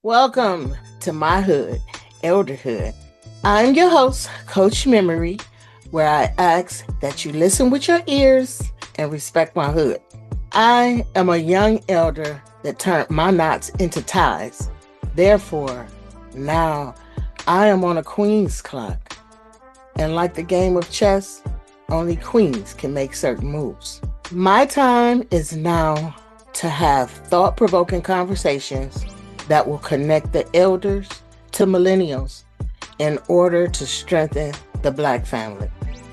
Welcome to my hood, Elderhood. I'm your host, Coach Memory, where I ask that you listen with your ears and respect my hood. I am a young elder that turned my knots into ties. Therefore, now I am on a queen's clock. And like the game of chess, only queens can make certain moves. My time is now to have thought provoking conversations that will connect the elders to millennials in order to strengthen the Black family.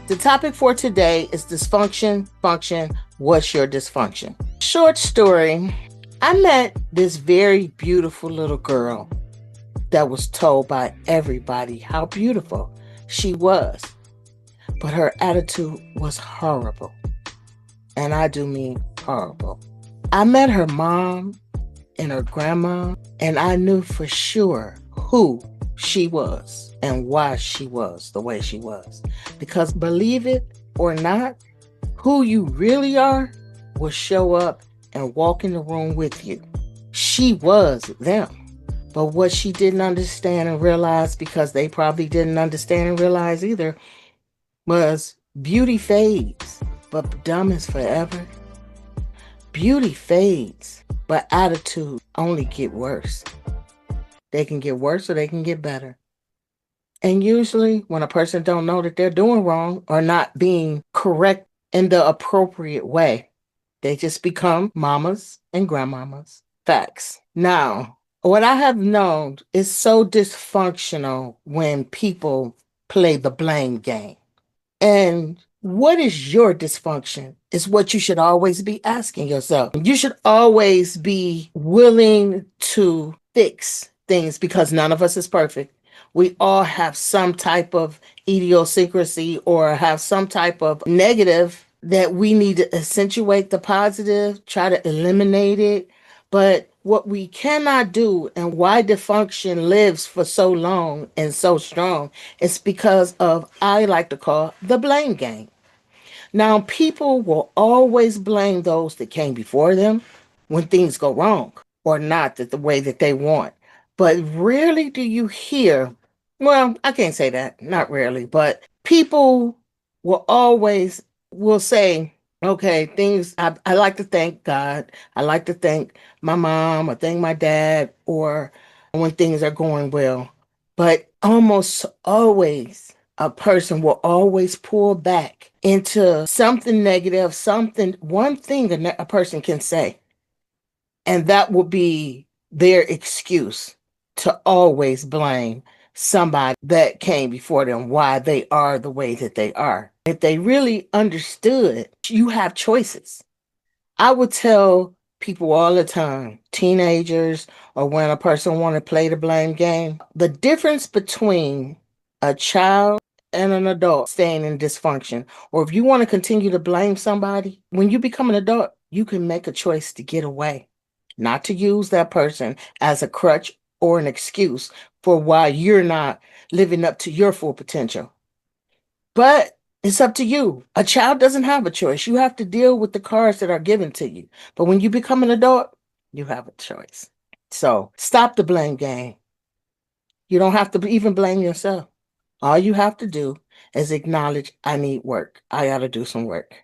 The topic for today is dysfunction, function. What's your dysfunction? Short story. I met this very beautiful little girl that was told by everybody how beautiful she was, but her attitude was horrible. And I do mean horrible. I met her mom and her grandma, and I knew for sure who she was and why she was the way she was. Because believe it or not, who you really are will show up and walk in the room with you. She was them. But what she didn't understand and realize, because they probably didn't understand and realize either, was beauty fades, but dumb is forever. Beauty fades, but attitude only get worse. They can get worse or they can get better. And usually when a person don't know that they're doing wrong or not being correct in the appropriate way, they just become mamas and grandmamas. Facts. Now, what I have known is so dysfunctional when people play the blame game. And what is your dysfunction is what you should always be asking yourself. You should always be willing to fix things because none of us is perfect. We all have some type of idiosyncrasy or have some type of negative that we need to accentuate the positive, try to eliminate it. But what we cannot do and why dysfunction lives for so long and so strong is because of, I like to call, the blame game. Now, people will always blame those that came before them when things go wrong or not the way that they want. But rarely do you hear, well, I can't say that, not rarely, but people will always will say, okay, things, I like to thank God. I like to thank my mom or thank my dad or when things are going well. But almost always a person will always pull back into something negative, something, one thing a person can say. And that will be their excuse to always blame somebody that came before them, why they are the way that they are. If they really understood, you have choices. I would tell people all the time, teenagers or when a person want to play the blame game, the difference between a child and an adult staying in dysfunction, or if you want to continue to blame somebody, when you become an adult, you can make a choice to get away, not to use that person as a crutch or an excuse for why you're not living up to your full potential. But it's up to you. A child doesn't have a choice. You have to deal with the cards that are given to you. But when you become an adult, you have a choice. So stop the blame game. You don't have to even blame yourself. All you have to do is acknowledge, I need work. I got to do some work.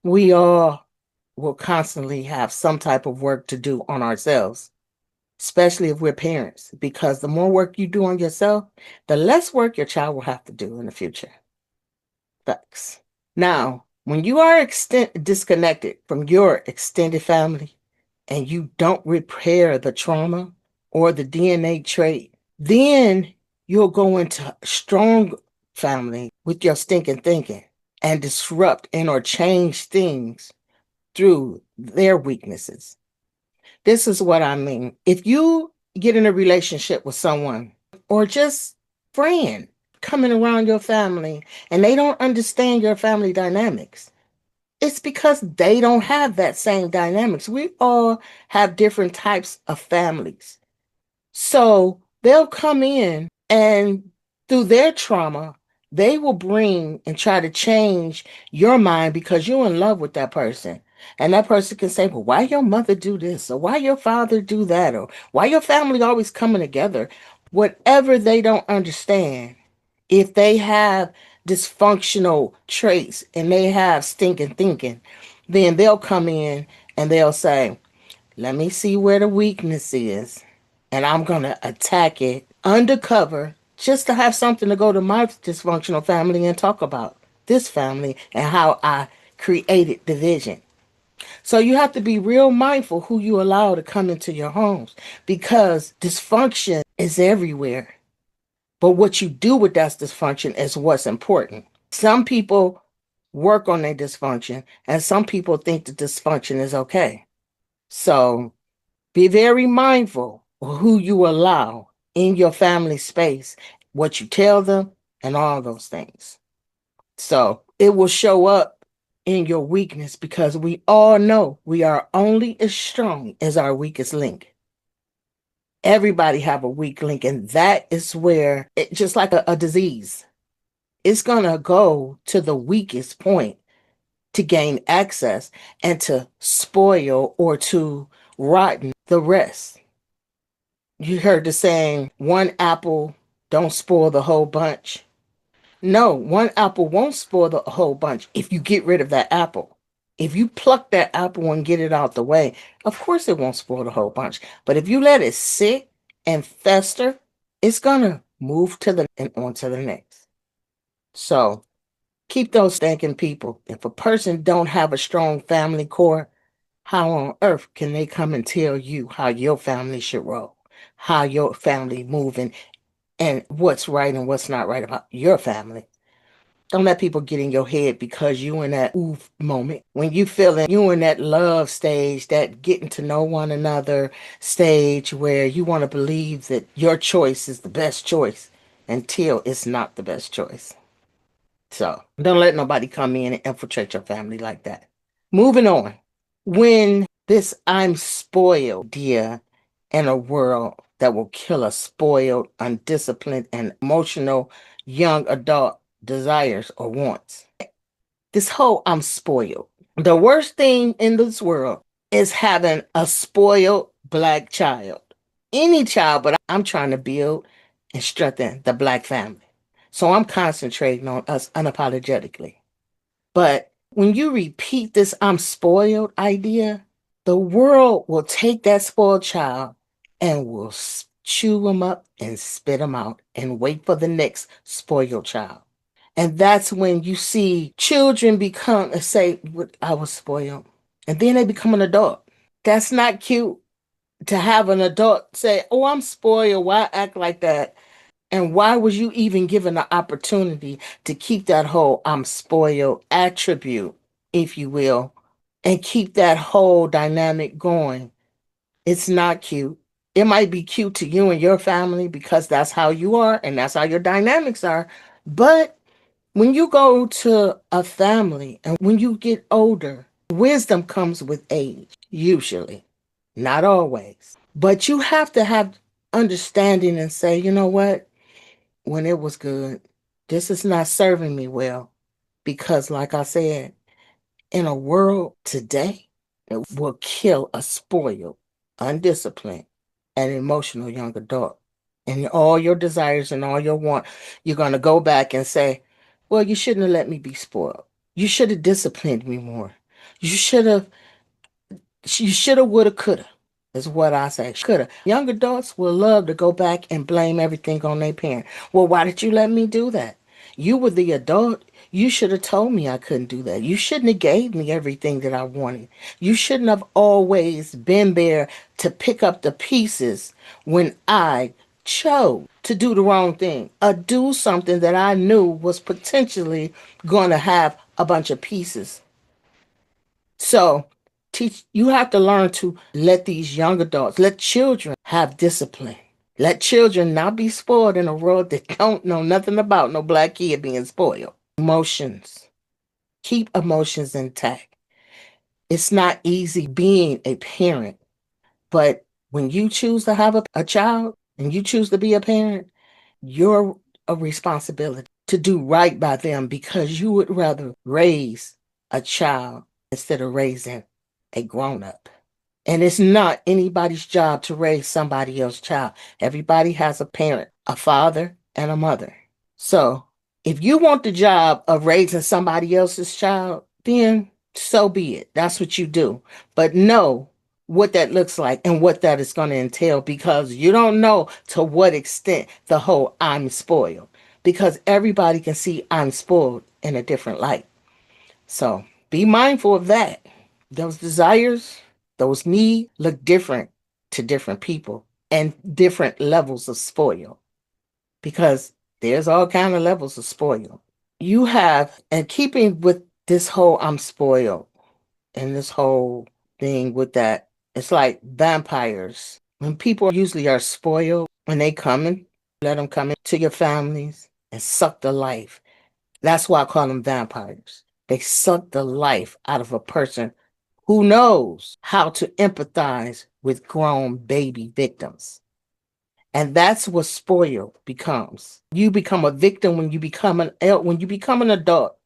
We all will constantly have some type of work to do on ourselves, especially if we're parents, because the more work you do on yourself, the less work your child will have to do in the future. Facts. Now, when you are disconnected from your extended family and you don't repair the trauma or the DNA trait, then you'll go into strong family with your stinking thinking and disrupt and or change things through their weaknesses. This is what I mean. If you get in a relationship with someone or just friend coming around your family and they don't understand your family dynamics, it's because they don't have that same dynamics. We all have different types of families. So they'll come in and through their trauma, they will bring and try to change your mind because you're in love with that person. And that person can say, well, why your mother do this? Or why your father do that? Or why your family always coming together? Whatever they don't understand, if they have dysfunctional traits and they have stinking thinking, then they'll come in and they'll say, let me see where the weakness is. And I'm going to attack it undercover just to have something to go to my dysfunctional family and talk about this family and how I created division. So you have to be real mindful who you allow to come into your homes because dysfunction is everywhere. But what you do with that dysfunction is what's important. Some people work on their dysfunction and some people think the dysfunction is okay. So be very mindful of who you allow in your family space, what you tell them, and all those things. So it will show up in your weakness because we all know we are only as strong as our weakest link. Everybody have a weak link, and that is where it just like a disease. It's gonna go to the weakest point to gain access and to spoil or to rotten the rest. You heard the saying, one apple don't spoil the whole bunch. No, one apple won't spoil the whole bunch if you get rid of that apple. If you pluck that apple and get it out the way, of course it won't spoil the whole bunch. But if you let it sit and fester, it's gonna move to the and on to the next. So keep those thinking people. If a person don't have a strong family core, how on earth can they come and tell you how your family should roll, how your family moving, and what's right and what's not right about your family? Don't let people get in your head because you in that oof moment. When you feeling you in that love stage, that getting to know one another stage where you want to believe that your choice is the best choice until it's not the best choice. So don't let nobody come in and infiltrate your family like that. Moving on. When this I'm spoiled idea in a world that will kill a spoiled, undisciplined, and emotional young adult desires or wants. This whole I'm spoiled. The worst thing in this world is having a spoiled black child. Any child, but I'm trying to build and strengthen the black family. So I'm concentrating on us unapologetically. But when you repeat this I'm spoiled idea, the world will take that spoiled child and will chew him up and spit him out and wait for the next spoiled child. And that's when you see children become, say, I was spoiled. And then they become an adult. That's not cute to have an adult say, oh, I'm spoiled. Why act like that? And why was you even given the opportunity to keep that whole I'm spoiled attribute, if you will, and keep that whole dynamic going? It's not cute. It might be cute to you and your family because that's how you are and that's how your dynamics are. But when you go to a family and when you get older, wisdom comes with age, usually, not always. But you have to have understanding and say, you know what? When it was good, this is not serving me well. Because, like I said, in a world today that will kill a spoiled, undisciplined, and emotional young adult, and all your desires and all your want, you're going to go back and say, well, you shouldn't have let me be spoiled. You should have disciplined me more. You should have, woulda, coulda, is what I say. Coulda. Young adults will love to go back and blame everything on their parent. Well, why did you let me do that? You were the adult. You should have told me I couldn't do that. You shouldn't have gave me everything that I wanted. You shouldn't have always been there to pick up the pieces when I chose to do the wrong thing or do something that I knew was potentially going to have a bunch of pieces. So you have to learn to let these young adults, let children have discipline. Let children not be spoiled in a world that don't know nothing about no black kid being spoiled. Emotions. Keep emotions intact. It's not easy being a parent, but when you choose to have a child and you choose to be a parent, you're a responsibility to do right by them because you would rather raise a child instead of raising a grown up. And it's not anybody's job to raise somebody else's child. Everybody has a parent, a father, and a mother. So if you want the job of raising somebody else's child, then so be it. That's what you do. But know what that looks like and what that is going to entail, because you don't know to what extent the whole I'm spoiled. Because everybody can see I'm spoiled in a different light. So be mindful of that. Those desires, those needs look different to different people and different levels of spoil, because there's all kind of levels of spoil. You have, and keeping with this whole I'm spoiled and this whole thing with that, it's like vampires. When people usually are spoiled, when they come in, let them come into your families and suck the life. That's why I call them vampires. They suck the life out of a person who knows how to empathize with grown baby victims. And that's what spoiled becomes. You become a victim when you become an adult,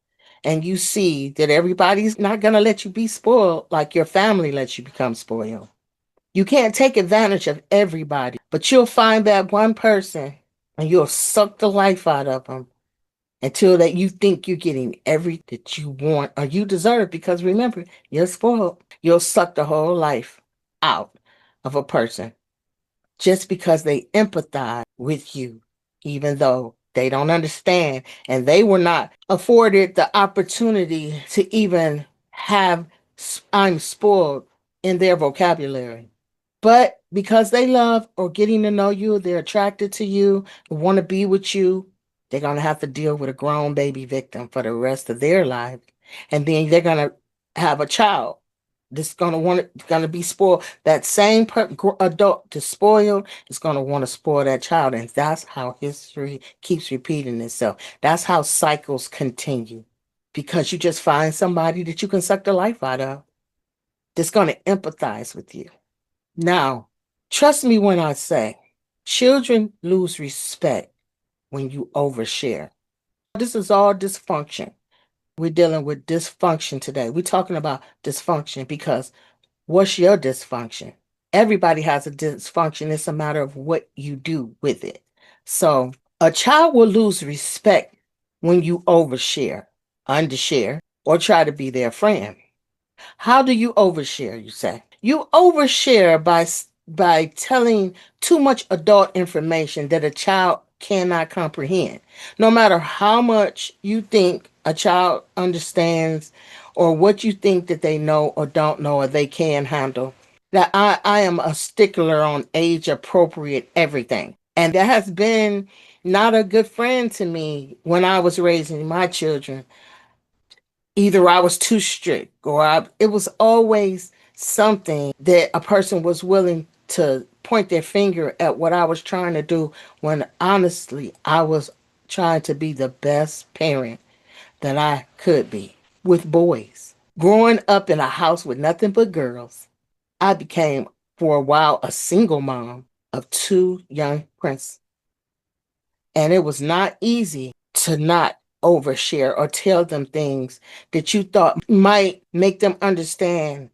and you see that everybody's not going to let you be spoiled like your family lets you become spoiled. You can't take advantage of everybody, but you'll find that one person and you'll suck the life out of them until that you think you're getting everything that you want or you deserve, because remember, you're spoiled. You'll suck the whole life out of a person just because they empathize with you, even though they don't understand and they were not afforded the opportunity to even have I'm spoiled in their vocabulary. But because they love or getting to know you, they're attracted to you, want to be with you, they're going to have to deal with a grown baby victim for the rest of their life. And then they're going to have a child that's going to be spoiled. That same adult that's spoiled is going to want to spoil that child. And that's how history keeps repeating itself. That's how cycles continue, because you just find somebody that you can suck the life out of that's going to empathize with you. Now, trust me when I say children lose respect when you overshare. This is all dysfunction. We're dealing with dysfunction today. We're talking about dysfunction because what's your dysfunction? Everybody has a dysfunction. It's a matter of what you do with it. So, a child will lose respect when you overshare, undershare, or try to be their friend. How do you overshare, you say? You overshare by telling too much adult information that a child cannot comprehend. No matter how much you think a child understands or what you think that they know or don't know or they can handle. That I am a stickler on age appropriate everything. And that has been not a good friend to me when I was raising my children. Either I was too strict or it was always something that a person was willing to point their finger at what I was trying to do, when honestly I was trying to be the best parent that I could be with boys. Growing up in a house with nothing but girls, I became for a while a single mom of two young princes. And it was not easy to not overshare or tell them things that you thought might make them understand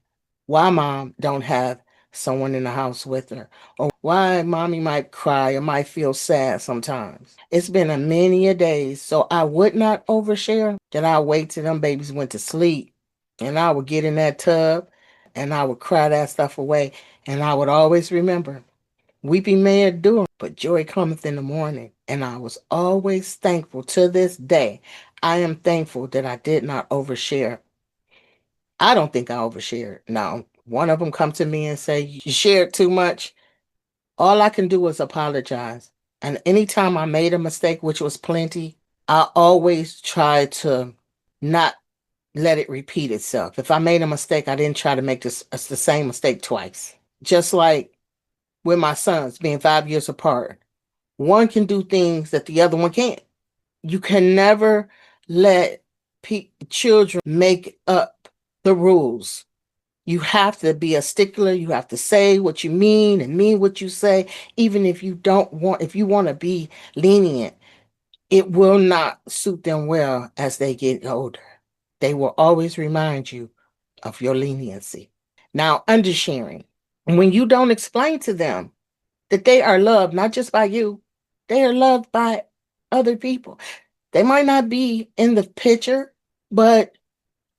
why mom don't have someone in the house with her, or why mommy might cry or might feel sad sometimes. It's been a many a days, so I would not overshare. That I wait till them babies went to sleep and I would get in that tub and I would cry that stuff away, and I would always remember, weeping may endure, but joy cometh in the morning. And I was always thankful to this day. I am thankful that I did not overshare. I don't think I overshared. Now, one of them come to me and say, you shared too much. All I can do is apologize. And anytime I made a mistake, which was plenty, I always try to not let it repeat itself. If I made a mistake, I didn't try to make the same mistake twice. Just like with my sons being 5 years apart, one can do things that the other one can't. You can never let children make up the rules. You have to be a stickler. You have to say what you mean and mean what you say, even if you don't want, if you want to be lenient. It will not suit them well as they get older. They will always remind you of your leniency. Now, undersharing. When you don't explain to them that they are loved not just by you, they are loved by other people. They might not be in the picture, but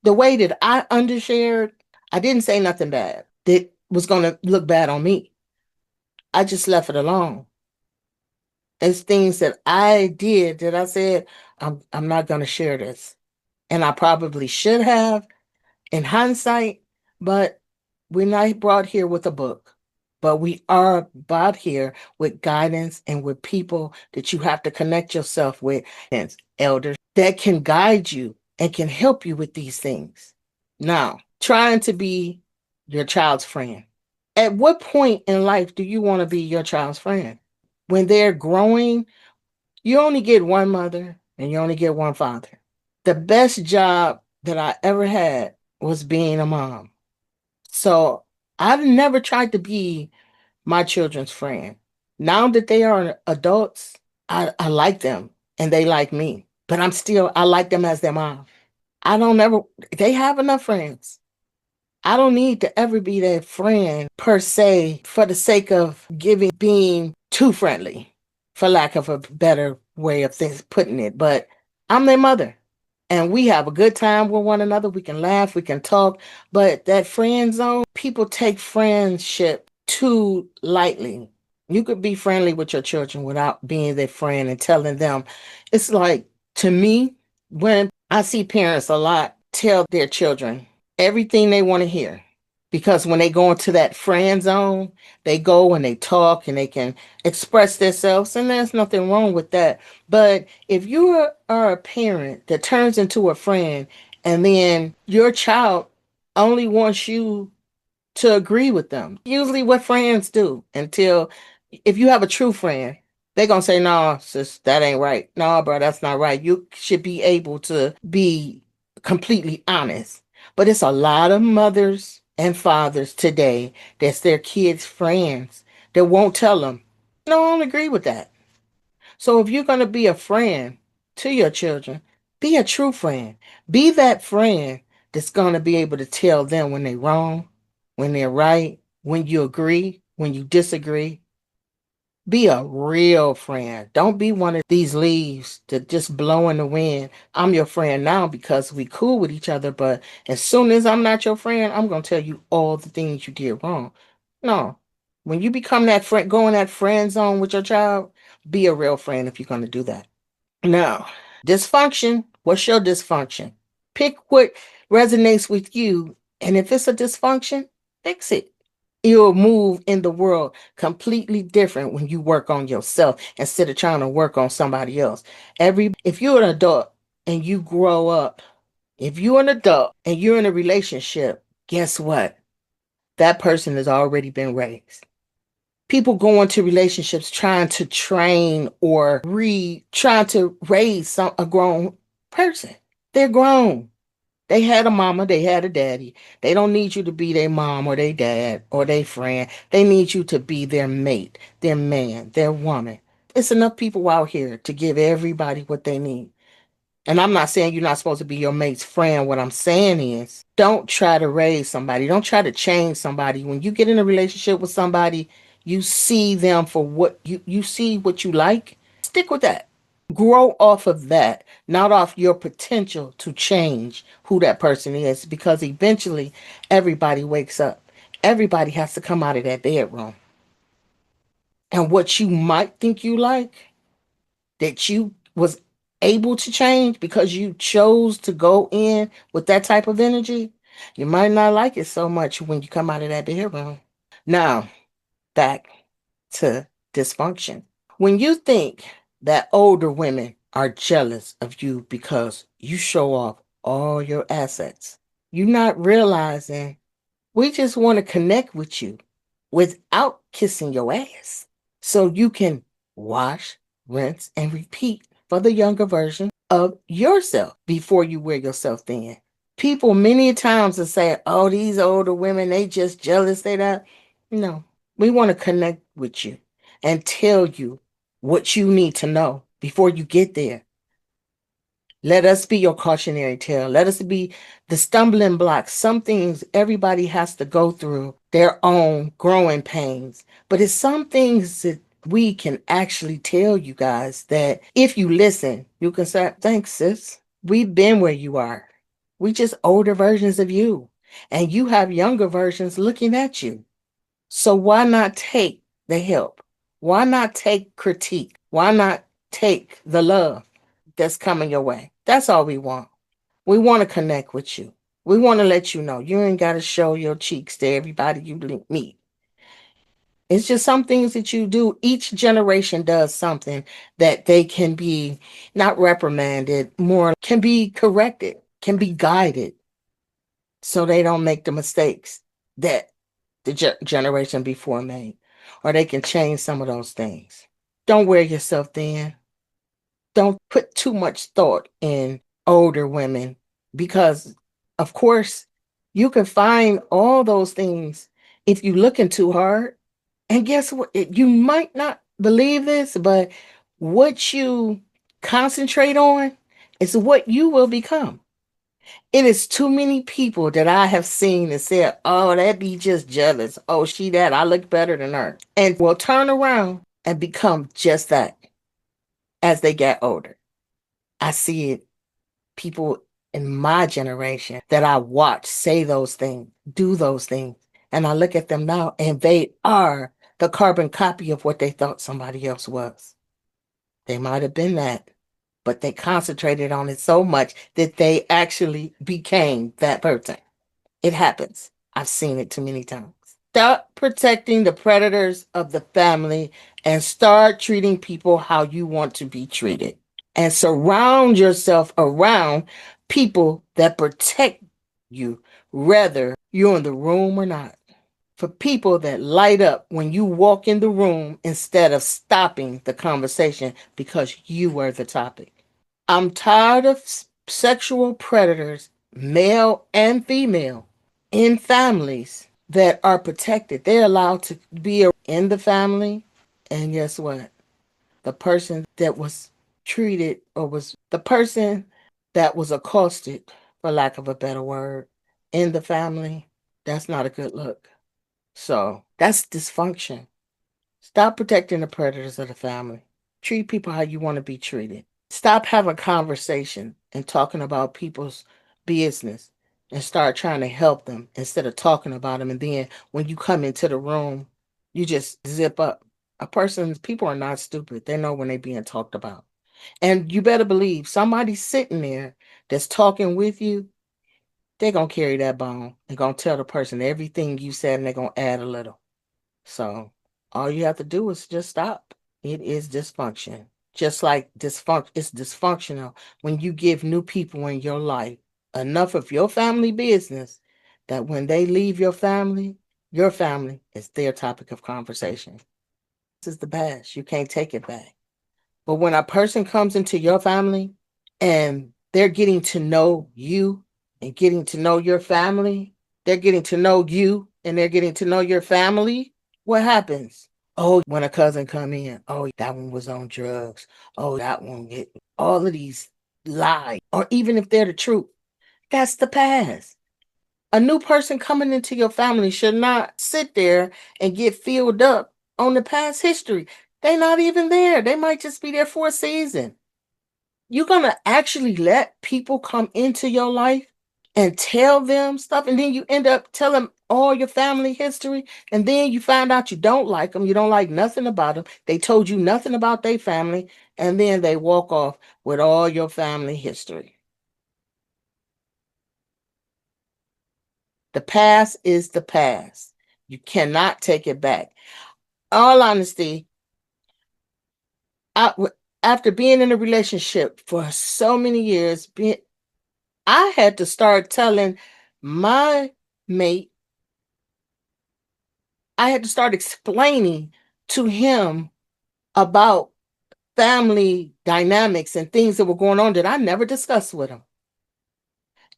the way that I undershared, I didn't say nothing bad that was going to look bad on me. I just left it alone. It's things that I did that I said, I'm not going to share this. And I probably should have in hindsight, but we're not brought here with a book. But we are brought here with guidance and with people that you have to connect yourself with, and elders that can guide you and can help you with these things. Now, trying to be your child's friend. At what point in life do you want to be your child's friend? When they're growing, you only get one mother and you only get one father. The best job that I ever had was being a mom. So I've never tried to be my children's friend. Now that they are adults, I like them and they like me. But I like them as their mom. I don't ever, they have enough friends. I don't need to ever be their friend per se for the sake of being too friendly, for lack of a better way of putting it. But I'm their mother and we have a good time with one another. We can laugh, we can talk, but that friend zone, people take friendship too lightly. You could be friendly with your children without being their friend and telling them. It's like, to me, when I see parents a lot tell their children everything they want to hear. Because when they go into that friend zone, they go and they talk and they can express themselves, and there's nothing wrong with that. But if you are a parent that turns into a friend and then your child only wants you to agree with them, usually what friends do, until if you have a true friend, they're going to say, no, sis, that ain't right. No, bro, that's not right. You should be able to be completely honest. But it's a lot of mothers and fathers today that's their kids' friends that won't tell them, no, I don't agree with that. So if you're going to be a friend to your children, be a true friend. Be that friend that's going to be able to tell them when they're wrong, when they're right, when you agree, when you disagree. Be a real friend. Don't be one of these leaves that just blow in the wind. I'm your friend now because we cool with each other, but as soon as I'm not your friend, I'm going to tell you all the things you did wrong. No. When you become that friend, go in that friend zone with your child, be a real friend if you're going to do that. Now, dysfunction. What's your dysfunction? Pick what resonates with you, and if it's a dysfunction, fix it. You'll move in the world completely different when you work on yourself instead of trying to work on somebody else. If you're an adult and you grow up, if you're an adult and you're in a relationship, guess what? That person has already been raised. People go into relationships trying to train or trying to raise a grown person. They're grown. They had a mama, they had a daddy. They don't need you to be their mom or their dad or their friend. They need you to be their mate, their man, their woman. It's enough people out here to give everybody what they need. And I'm not saying you're not supposed to be your mate's friend. What I'm saying is don't try to raise somebody. Don't try to change somebody. When you get in a relationship with somebody, you see them for what you see what you like. Stick with that. Grow off of that, not off your potential to change who that person is, because eventually everybody wakes up. Everybody has to come out of that bedroom. And what you might think you like, that you was able to change because you chose to go in with that type of energy, you might not like it so much when you come out of that bedroom. Now, back to dysfunction. When you think that older women are jealous of you because you show off all your assets, you're not realizing we just want to connect with you without kissing your ass. So you can wash, rinse, and repeat for the younger version of yourself before you wear yourself thin. People many times will say, oh, these older women, they just jealous, they that. No, we want to connect with you and tell you what you need to know before you get there. Let us be your cautionary tale. Let us be the stumbling blocks. Some things everybody has to go through their own growing pains. But it's some things that we can actually tell you guys that if you listen, you can say, thanks, sis. We've been where you are. We just older versions of you. And you have younger versions looking at you. So why not take the help? Why not take critique? Why not take the love that's coming your way? That's all we want. We want to connect with you. We want to let you know you ain't got to show your cheeks to everybody you meet. It's just some things that you do. Each generation does something that they can be not reprimanded, more can be corrected, can be guided so they don't make the mistakes that the generation before made, or they can change some of those things. Don't wear yourself thin. Don't put too much thought in older women because, of course, you can find all those things if you looking too hard. And guess what? You might not believe this, but what you concentrate on is what you will become. It is too many people that I have seen that said, oh, that be just jealous. Oh, she that. I look better than her. And will turn around and become just that as they get older. I see it, people in my generation that I watch say those things, do those things. And I look at them now and they are the carbon copy of what they thought somebody else was. They might have been that, but they concentrated on it so much that they actually became that person. It happens. I've seen it too many times. Stop protecting the predators of the family and start treating people how you want to be treated. And surround yourself around people that protect you, whether you're in the room or not. For people that light up when you walk in the room instead of stopping the conversation because you were the topic. I'm tired of sexual predators, male and female, in families that are protected. They're allowed to be in the family. And guess what? The person that was treated or was the person that was accosted, for lack of a better word, in the family, that's not a good look. So that's dysfunction. Stop protecting the predators of the family. Treat people how you want to be treated. Stop having conversation and talking about people's business and start trying to help them instead of talking about them. And then when you come into the room, you just zip up. People are not stupid. They know when they're being talked about. And you better believe somebody sitting there that's talking with you, they're going to carry that bone and going to tell the person everything you said and they're going to add a little. So all you have to do is just stop. It is dysfunction. Just like dysfunction, it's dysfunctional when you give new people in your life enough of your family business that when they leave your family is their topic of conversation. This is the past. You can't take it back. But when a person comes into your family and they're getting to know you and getting to know your family, they're getting to know you and they're getting to know your family, what happens? Oh, when a cousin come in, oh, that one was on drugs. Oh, that one hit all of these lies. Or even if they're the truth, that's the past. A new person coming into your family should not sit there and get filled up on the past history. They're not even there. They might just be there for a season. You're going to actually let people come into your life and tell them stuff, and then you end up telling all your family history, and then you find out you don't like them, you don't like nothing about them, they told you nothing about their family, and then they walk off with all your family history. The past is the past. You cannot take it back. All honesty, I, after being in a relationship for so many years, I had to start telling my mate, I had to start explaining to him about family dynamics and things that were going on that I never discussed with him.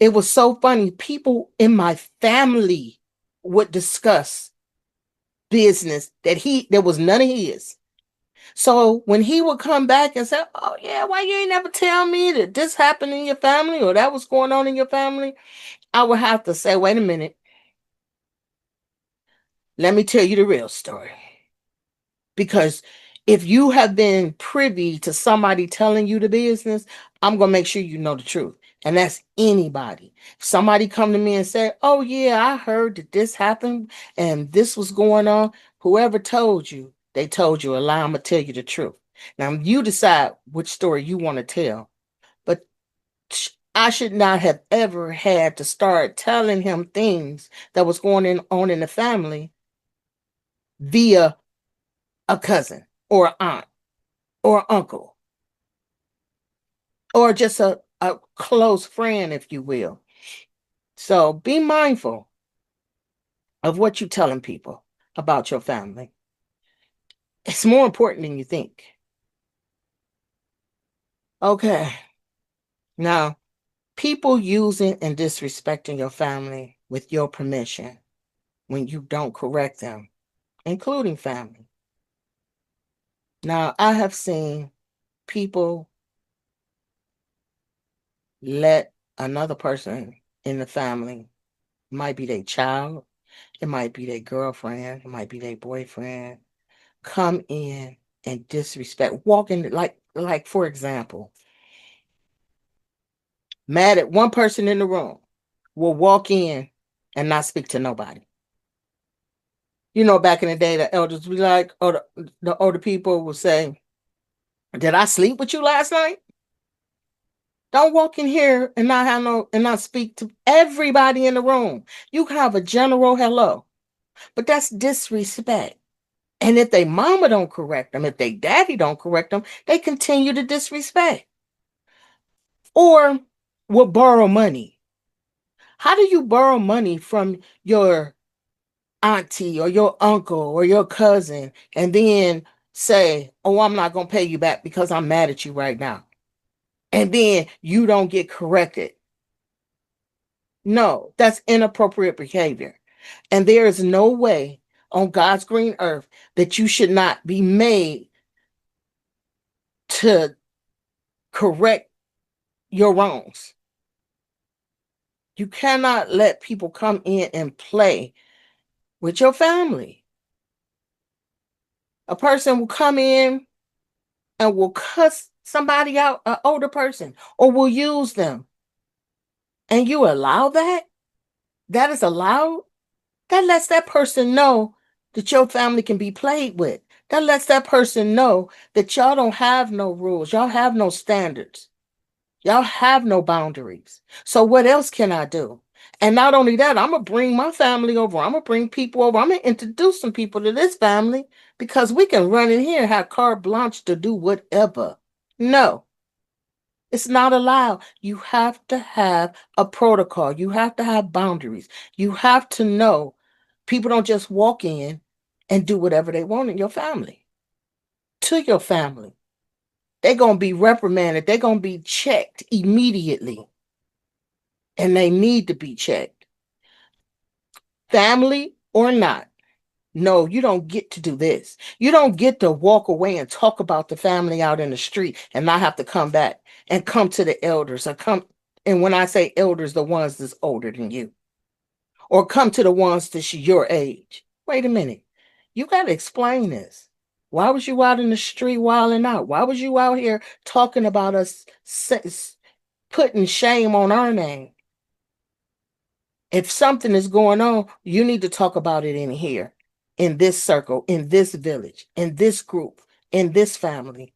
It was so funny. People in my family would discuss business that there was none of his. So when he would come back and say, "Oh yeah, why you ain't never tell me that this happened in your family or that was going on in your family?" I would have to say, "Wait a minute, let me tell you the real story." Because if you have been privy to somebody telling you the business, I'm going to make sure you know the truth. And that's anybody. If somebody come to me and say, "Oh yeah, I heard that this happened and this was going on," whoever told you, they told you a lie. I'm going to tell you the truth. Now you decide which story you want to tell. But I should not have ever had to start telling him things that was on in the family via a cousin or aunt or uncle or just a close friend, if you will. So be mindful of what you're telling people about your family. It's more important than you think. Okay. Now, people using and disrespecting your family with your permission when you don't correct them, including family. Now, I have seen people let another person in the family, might be their child, it might be their girlfriend, it might be their boyfriend, come in and disrespect, walk in like for example, mad at one person in the room, will walk in and not speak to nobody. You know, back in the day, the elders would be like, or the older people would say, "Did I sleep with you last night?" Don't walk in here and not have no and not speak to everybody in the room. You can have a general hello, but that's disrespect. And if they mama don't correct them, if they daddy don't correct them, they continue to disrespect. Or will borrow money. How do you borrow money from your auntie or your uncle or your cousin and then say, "Oh, I'm not going to pay you back because I'm mad at you right now." And then you don't get corrected. No, that's inappropriate behavior. And there is no way on God's green earth that you should not be made to correct your wrongs. You cannot let people come in and play with your family. A person will come in and will cuss somebody out, an older person, or will use them. And you allow that? That is allowed? That lets that person know that your family can be played with. That lets that person know that y'all don't have no rules. Y'all have no standards. Y'all have no boundaries. So what else can I do? And not only that, I'm going to bring my family over. I'm going to bring people over. I'm going to introduce some people to this family because we can run in here and have carte blanche to do whatever. No, it's not allowed. You have to have a protocol. You have to have boundaries. You have to know people don't just walk in and do whatever they want in your family, to your family. They're going to be reprimanded. They're going to be checked immediately. And they need to be checked. Family or not. No, you don't get to do this. You don't get to walk away and talk about the family out in the street and not have to come back and come to the elders or come. And when I say elders, the ones that's older than you, or come to the ones that's your age. Wait a minute. You got to explain this. Why was you out in the street wilding out? Why was you out here talking about us, putting shame on our name? If something is going on, you need to talk about it in here, in this circle, in this village, in this group, in this family.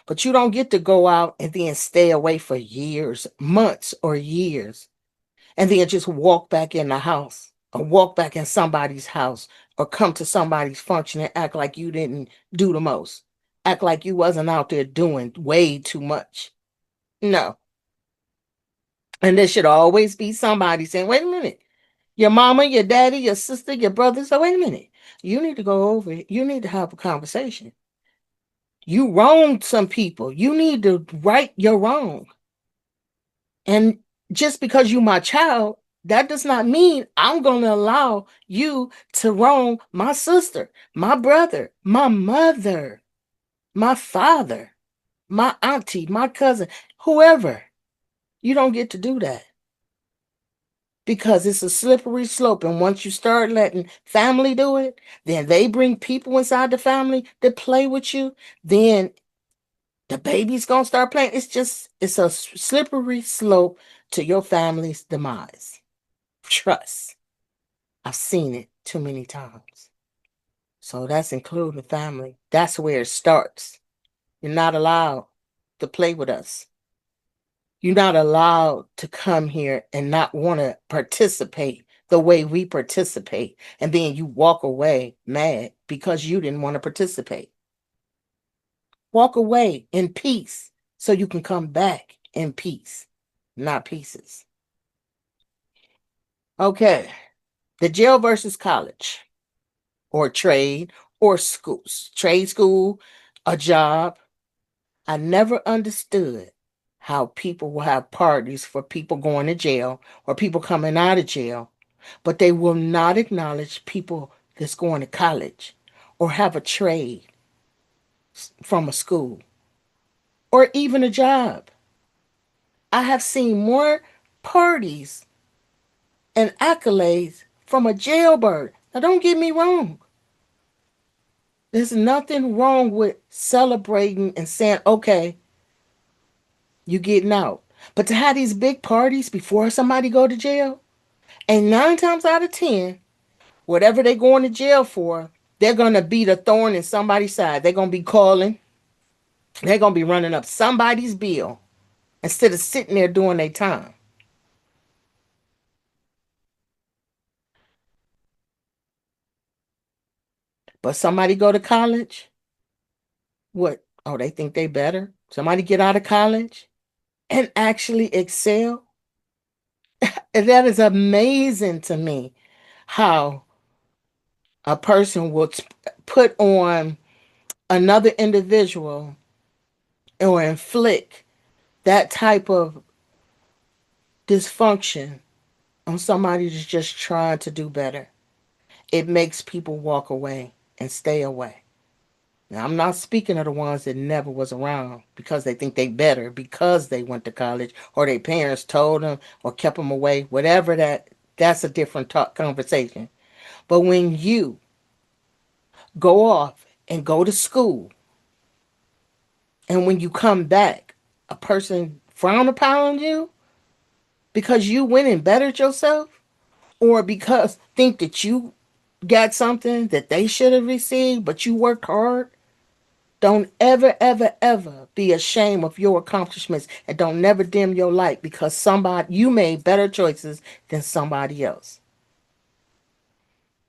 But you don't get to go out and then stay away for years, months, or years, and then just walk back in the house or walk back in somebody's house or come to somebody's function and act like you didn't do the most. Act like you wasn't out there doing way too much. No. And there should always be somebody saying, "Wait a minute. Your mama, your daddy, your sister, your brother. So wait a minute. You need to go over it. You need to have a conversation. You wronged some people. You need to right your wrong. And just because you my child, that does not mean I'm going to allow you to wrong my sister, my brother, my mother. my father, my auntie, my cousin, whoever. You don't get to do that because it's a slippery slope. And once you start letting family do it, then they bring people inside the family that play with you. Then the baby's gonna start playing. It's a slippery slope to your family's demise. Trust. I've seen it too many times. So that's including family. That's where it starts. You're not allowed to play with us. You're not allowed to come here and not want to participate the way we participate. And then you walk away mad because you didn't want to participate. Walk away in peace so you can come back in peace, not pieces. Okay. The jail versus college or trade or schools. Trade school, a job. I never understood how people will have parties for people going to jail or people coming out of jail, but they will not acknowledge people that's going to college or have a trade from a school or even a job. I have seen more parties and accolades from a jailbird. Now, don't get me wrong. There's nothing wrong with celebrating and saying, okay, you getting out. But to have these big parties before somebody go to jail, and 9 times out of 10, whatever they going to jail for, they're going to be the thorn in somebody's side. They're going to be calling. They're going to be running up somebody's bill instead of sitting there doing their time. But somebody go to college, what? Oh, they think they better. Somebody get out of college and actually excel. And that is amazing to me how a person will put on another individual or inflict that type of dysfunction on somebody that's just trying to do better. It makes people walk away and stay away. Now, I'm not speaking of the ones that never was around because they think they better because they went to college or their parents told them or kept them away. Whatever that's a different conversation. But when you go off and go to school, and when you come back, a person frown upon you because you went and bettered yourself, or because think that you got something that they should have received, but you worked hard. Don't ever, ever, ever be ashamed of your accomplishments and don't never dim your light because somebody you made better choices than somebody else.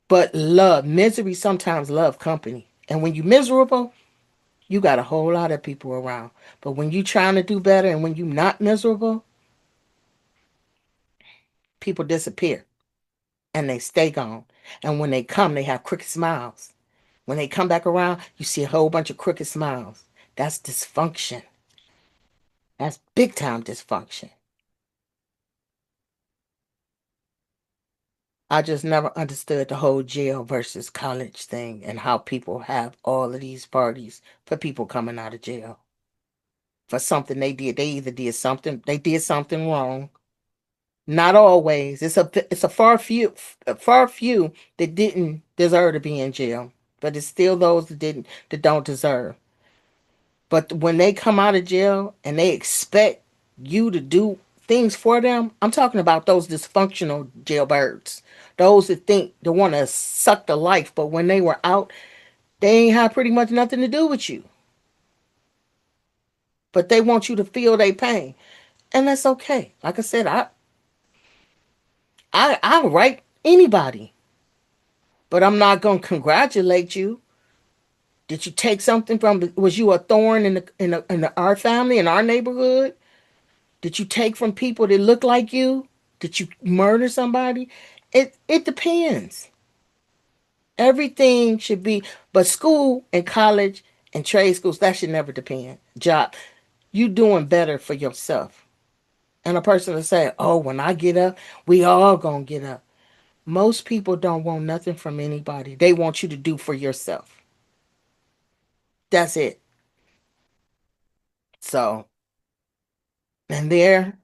But misery sometimes love company. And when you're miserable, you got a whole lot of people around. But when you trying to do better and when you're not miserable, people disappear and they stay gone. And when they come, they have crooked smiles. When they come back around, you see a whole bunch of crooked smiles. That's dysfunction. That's big time dysfunction. I just never understood the whole jail versus college thing and how people have all of these parties for people coming out of jail for something they did. They did something wrong. Not always. It's a far few that didn't deserve to be in jail, but it's still those that don't deserve. But when they come out of jail and they expect you to do things for them, I'm talking about those dysfunctional jailbirds. Those that think they want to suck the life, but when they were out, they ain't have pretty much nothing to do with you. But they want you to feel their pain. And that's okay. Like I said, I'll write anybody. But I'm not gonna congratulate you. Did you take something from? Was you a thorn in our family in our neighborhood? Did you take from people that look like you? Did you murder somebody? It depends. Everything should be, but school and college and trade schools that should never depend. Job, you doing better for yourself. And a person will say, "Oh, when I get up, we all gonna get up." Most people don't want nothing from anybody. They want you to do for yourself. That's it. So, and there,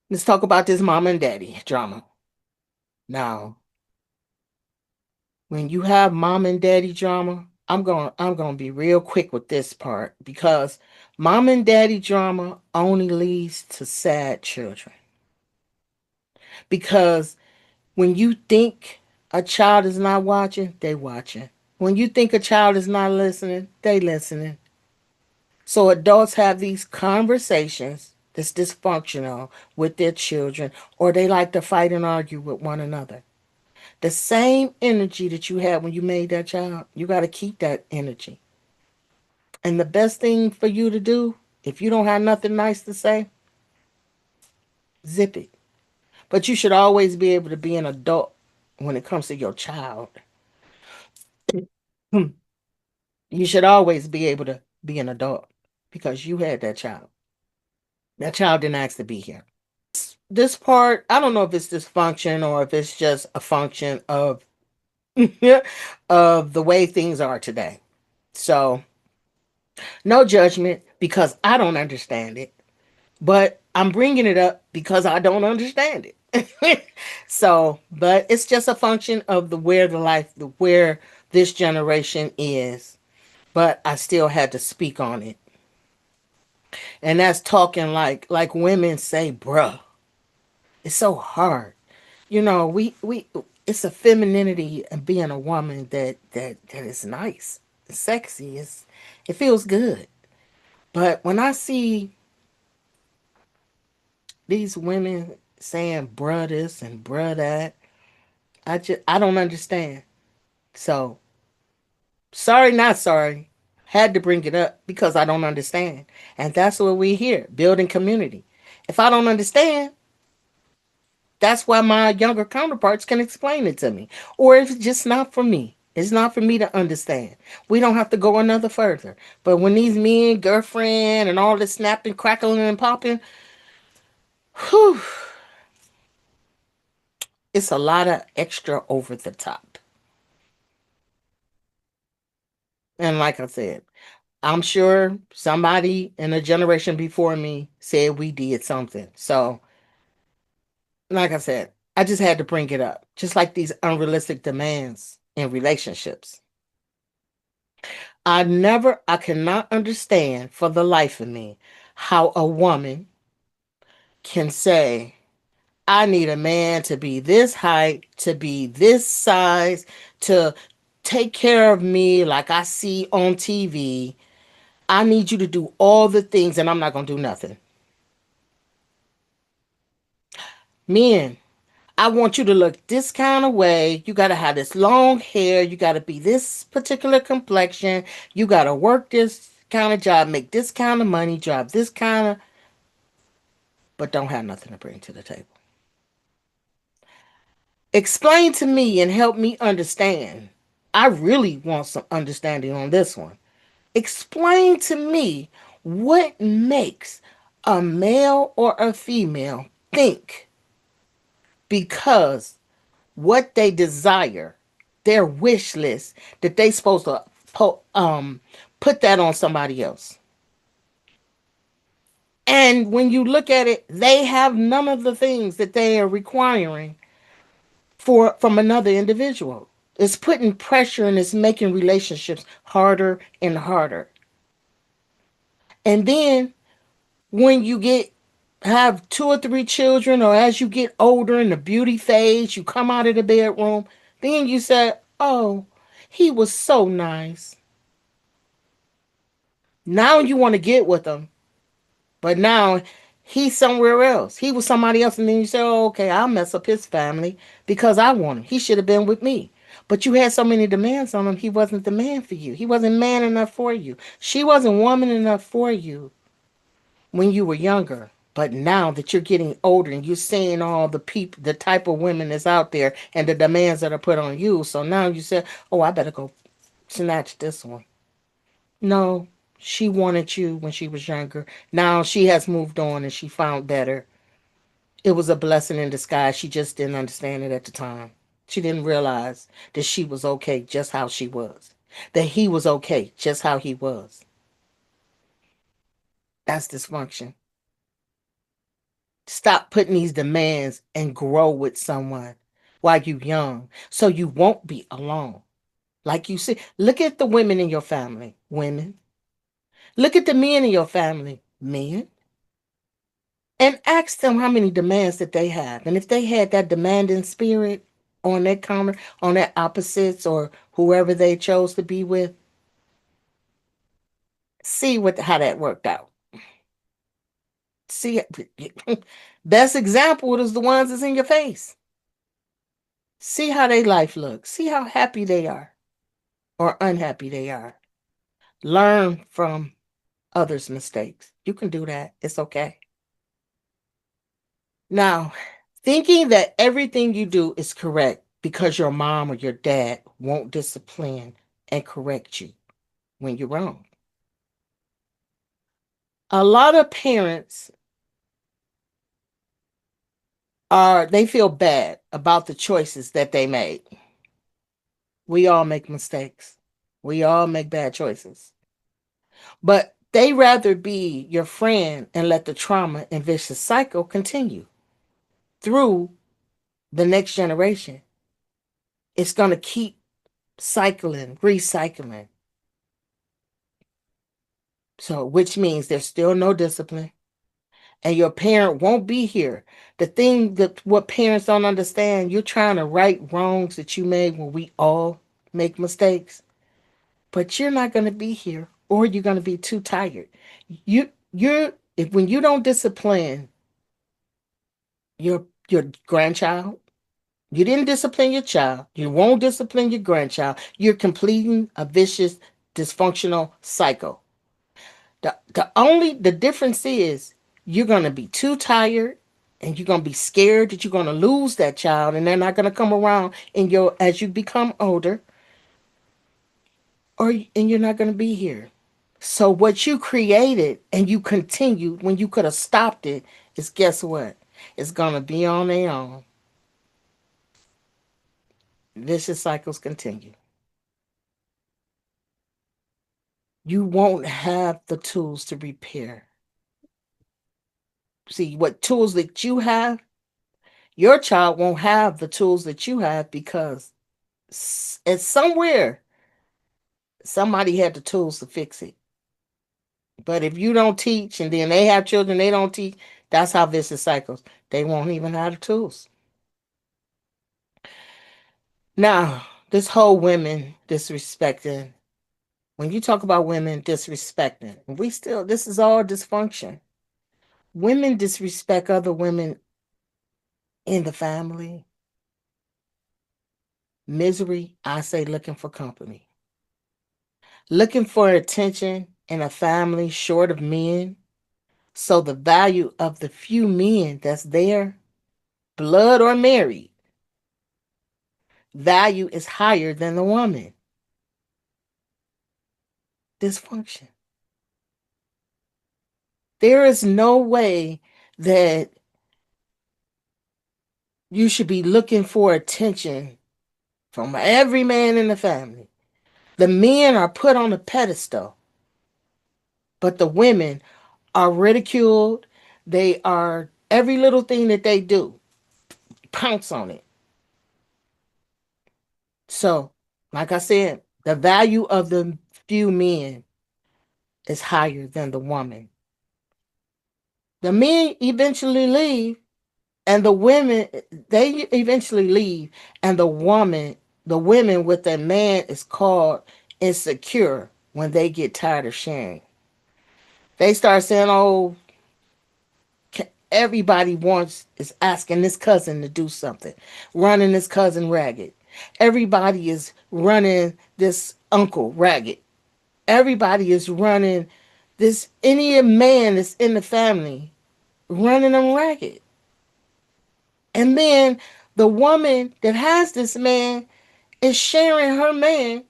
let's talk about this mom and daddy drama. Now, when you have mom and daddy drama, I'm going to be real quick with this part because mom and daddy drama only leads to sad children. Because when you think a child is not watching, they watching. When you think a child is not listening, they listening. So adults have these conversations that's dysfunctional with their children, or they like to fight and argue with one another. The same energy that you had when you made that child, you got to keep that energy. And the best thing for you to do, if you don't have nothing nice to say, zip it. But you should always be able to be an adult when it comes to your child. You should always be able to be an adult because you had that child. That child didn't ask to be here. This part, I don't know if it's dysfunction or if it's just a function of of the way things are today. So, no judgment because I don't understand it, but I'm bringing it up because I don't understand it. So, but it's just a function of where this generation is. But I still had to speak on it, and that's talking like women say, "Bruh." It's so hard. We it's a femininity and being a woman that is nice, it's sexy, it feels good. But when I see these women saying bruh this and bruh that, I don't understand. So sorry, not sorry. Had to bring it up because I don't understand. And that's what we here, building community. If I don't understand, that's why my younger counterparts can explain it to me. Or if it's just not for me. It's not for me to understand. We don't have to go another further. But when these men, girlfriend, and all this snapping, crackling, and popping, whew, it's a lot of extra over the top. And like I said, I'm sure somebody in a generation before me said we did something. So, like I said, I just had to bring it up. Just like these unrealistic demands in relationships. I cannot understand for the life of me how a woman can say, I need a man to be this height, to be this size, to take care of me like I see on TV. I need you to do all the things and I'm not going to do nothing. Men, I want you to look this kind of way. You got to have this long hair. You got to be this particular complexion. You got to work this kind of job, make this kind of money, drive this kind of, but don't have nothing to bring to the table. Explain to me and help me understand. I really want some understanding on this one. Explain to me what makes a male or a female think because what they desire, their wish list, that they supposed to put that on somebody else. And when you look at it, they have none of the things that they are requiring for from another individual. It's putting pressure and it's making relationships harder and harder. And then when you get have two or three children, or as you get older in the beauty phase, you come out of the bedroom, then you say, "Oh, he was so nice." Now you want to get with him, but now he's somewhere else. He was somebody else, and then you say, "Oh, okay, I'll mess up his family because I want him. He should have been with me." But you had so many demands on him, he wasn't the man for you. He wasn't man enough for you. She wasn't woman enough for you when you were younger. But now that you're getting older and you're seeing all the people, the type of women that's out there and the demands that are put on you, so now you say, "Oh, I better go snatch this one." No, she wanted you when she was younger. Now she has moved on and she found better. It was a blessing in disguise. She just didn't understand it at the time. She didn't realize that she was okay just how she was, that he was okay just how he was. That's dysfunction. Stop putting these demands and grow with someone while you're young so you won't be alone. Like you see, look at the women in your family, women. Look at the men in your family, men. And ask them how many demands that they have. And if they had that demanding spirit on their counter, on their opposites or whoever they chose to be with, see what how that worked out. See, best example is the ones that's in your face. See how their life looks. See how happy they are or unhappy they are. Learn from others' mistakes. You can do that. It's okay. Now, thinking that everything you do is correct because your mom or your dad won't discipline and correct you when you're wrong. A lot of parents they feel bad about the choices that they made. We all make mistakes. We all make bad choices. But they rather be your friend and let the trauma and vicious cycle continue through the next generation. It's going to keep cycling, recycling. So, which means there's still no discipline, and your parent won't be here. The thing that what parents don't understand, you're trying to right wrongs that you made when we all make mistakes, but you're not going to be here, or you're going to be too tired. You're if when you don't discipline your grandchild, you didn't discipline your child. You won't discipline your grandchild. You're completing a vicious, dysfunctional cycle. The difference is you're gonna be too tired and you're gonna be scared that you're gonna lose that child and they're not gonna come around in your as you become older or and you're not gonna be here. So what you created and you continued when you could have stopped it is guess what? It's gonna be on their own. Vicious cycles continue. You won't have the tools to repair. See what tools that you have, your child won't have the tools that you have because it's somewhere somebody had the tools to fix it. But if you don't teach and then they have children, they don't teach, that's how vicious cycles. They won't even have the tools. Now, this whole women disrespecting, when you talk about women disrespecting, we still, this is all dysfunction. Women disrespect other women in the family. Misery, I say looking for company. Looking for attention in a family short of men. So the value of the few men that's there, blood or married, value is higher than the woman. Dysfunction. There is no way that you should be looking for attention from every man in the family. The men are put on a pedestal, but the women are ridiculed. They are every little thing that they do, pounce on it. So, like I said, the value of the few men is higher than the woman. The men eventually leave, and the women they eventually leave, and the women with a man is called insecure when they get tired of sharing. They start saying, "Oh, everybody wants is asking this cousin to do something, running this cousin ragged. Everybody is running this uncle ragged. Everybody is running this any man that's in the family, running them ragged." And then the woman that has this man is sharing her man,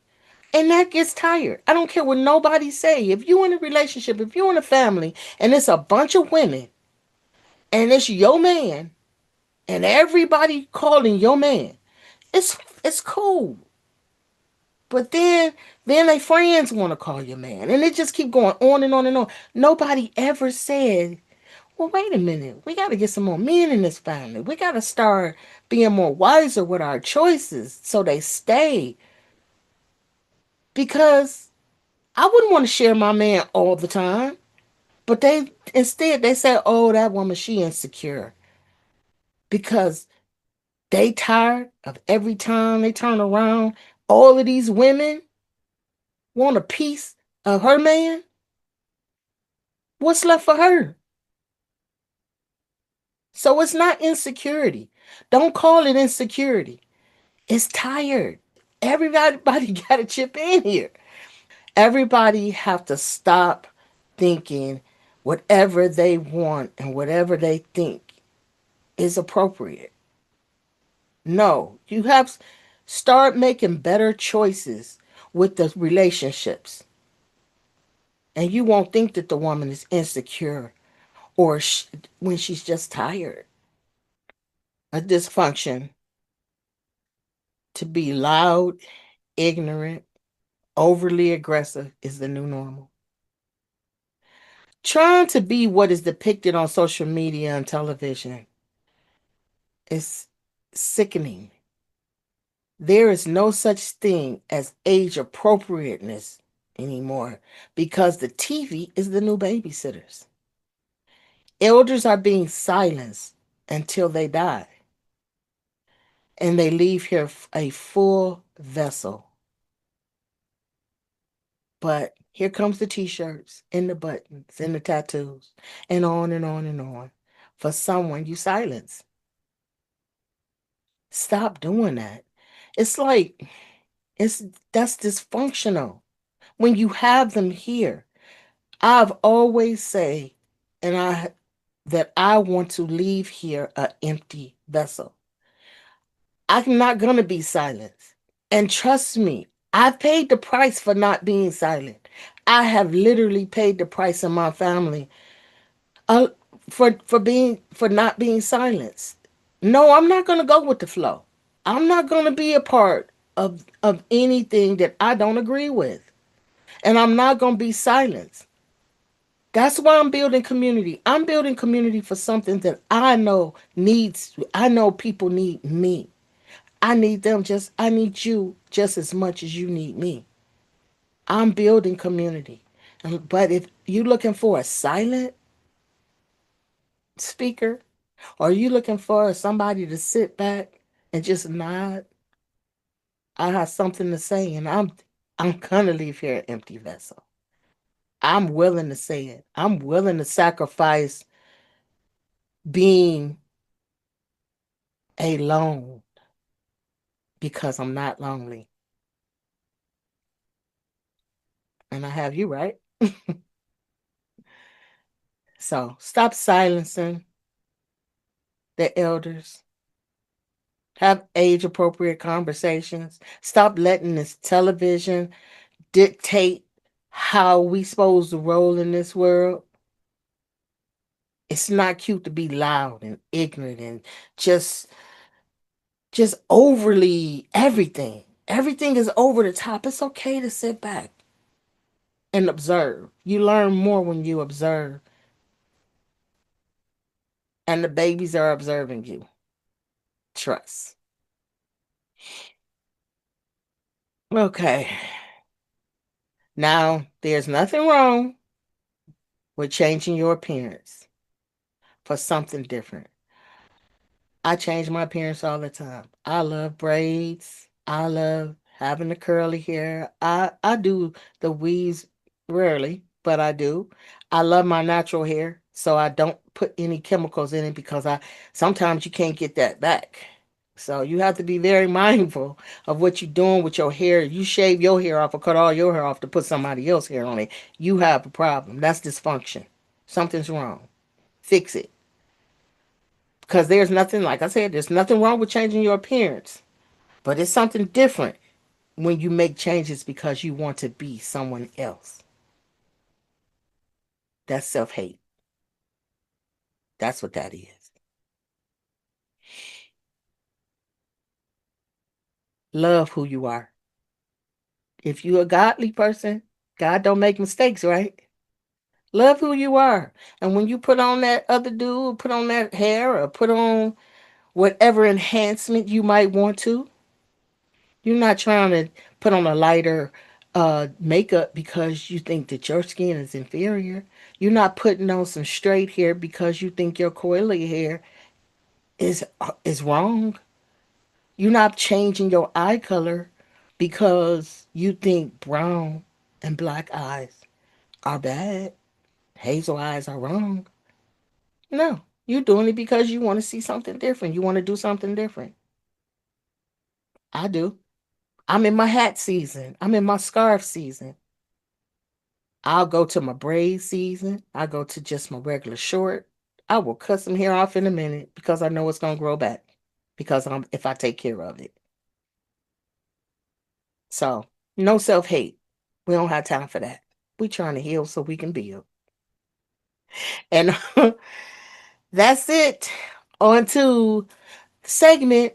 and that gets tired. I don't care what nobody say. If you in a relationship, if you in a family, and it's a bunch of women, and it's your man, and everybody calling your man, it's cool. But then they friends want to call you man, and it just keep going on and on and on. Nobody ever said, "Well, wait a minute, we got to get some more men in this family. We got to start being more wiser with our choices so they stay." Because I wouldn't want to share my man all the time, but they say, "Oh, that woman, she insecure," because they tired of every time they turn around, all of these women want a piece of her man. What's left for her? So it's not insecurity. Don't call it insecurity. It's tired. Everybody got to chip in here. Everybody have to stop thinking whatever they want and whatever they think is appropriate. No, you have start making better choices with the relationships, and you won't think that the woman is insecure or when she's just tired. A dysfunction to be loud, ignorant, overly aggressive is the new normal. Trying to be what is depicted on social media and television is sickening. There is no such thing as age appropriateness anymore because the TV is the new babysitters. Elders are being silenced until they die, and they leave here a full vessel. But here comes the t-shirts and the buttons and the tattoos and on and on and on. For someone you silence. Stop doing that. It's like it's that's dysfunctional. When you have them here, I've always say, and I that I want to leave here an empty vessel. I'm not gonna be silenced. And trust me, I've paid the price for not being silent. I have literally paid the price in my family uh, for not being silenced. No, I'm not gonna go with the flow. I'm not gonna be a part of anything that I don't agree with, and I'm not gonna be silenced. That's why I'm building community. I'm building community for something that I know needs. I know people need me. I need you just as much as you need me. I'm building community. But if you're looking for a silent speaker, or are you looking for somebody to sit back and just nod, I have something to say, and I'm gonna leave here an empty vessel. I'm willing to say it. I'm willing to sacrifice being alone because I'm not lonely. And I have you, right? So stop silencing the elders. Have age appropriate conversations. Stop letting this television dictate how we supposed to roll in this world. It's not cute to be loud and ignorant and just just overly everything. Everything is over the top. It's okay to sit back and observe. You learn more when you observe, and the babies are observing you. Trust. Okay. Now, there's nothing wrong with changing your appearance for something different. I change my appearance all the time. I love braids. I love having the curly hair. I do the weaves rarely, but I do. I love my natural hair, so I don't put any chemicals in it because I sometimes you can't get that back. So you have to be very mindful of what you're doing with your hair. You shave your hair off or cut all your hair off to put somebody else's hair on it. You have a problem. That's dysfunction. Something's wrong. Fix it. Because there's nothing, like I said, there's nothing wrong with changing your appearance. But it's something different when you make changes because you want to be someone else. That's self hate. That's what that is. Love who you are. If you're a godly person, God don't make mistakes, right? Love who you are. And when you put on that other dude, put on that hair, or put on whatever enhancement you might want to, you're not trying to put on a lighter makeup because you think that your skin is inferior. You're not putting on some straight hair because you think your coily hair is wrong. You're not changing your eye color because you think brown and black eyes are bad. Hazel eyes are wrong. No, you're doing it because you want to see something different. You want to do something different. I do. I'm in my hat season. I'm in my scarf season. I'll go to my braid season. I go to just my regular short. I will cut some hair off in a minute because I know it's gonna grow back. Because if I take care of it. So no self hate. We don't have time for that. We trying to heal so we can build. And that's it. On to segment.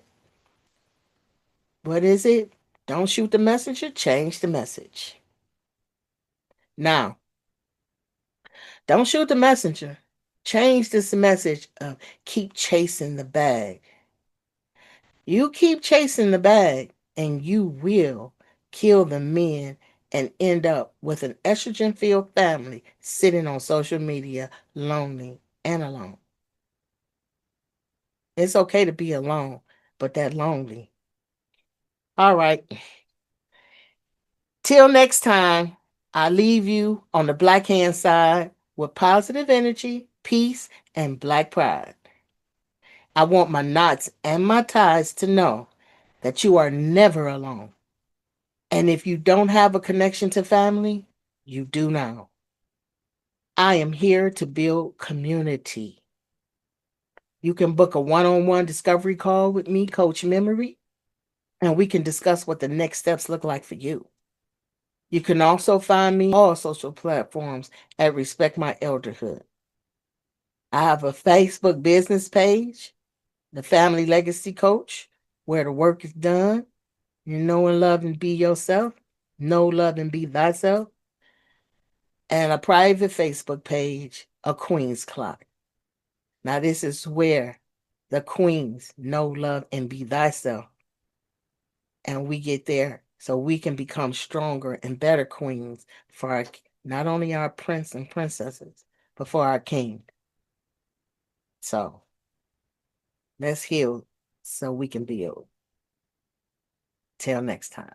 What is it? Don't shoot the messenger, change the message. Now, don't shoot the messenger. Change this message of keep chasing the bag. You keep chasing the bag, and you will kill the men and end up with an estrogen filled family sitting on social media lonely and alone. It's okay to be alone, but that lonely. All right. Till next time, I leave you on the black hand side with positive energy, peace, and black pride. I want my knots and my ties to know that you are never alone. And if you don't have a connection to family, you do now. I am here to build community. You can book a one on one discovery call with me, Coach Memory, and we can discuss what the next steps look like for you. You can also find me all social platforms at Respect My Elderhood. I have a Facebook business page, The Family Legacy Coach, where the work is done. You know and love and be yourself. Know, love, and be thyself. And a private Facebook page, A Queen's Clock. Now, this is where the queens know, love, and be thyself. And we get there so we can become stronger and better queens for our, not only our prince and princesses, but for our king. So let's heal so we can build. Till next time.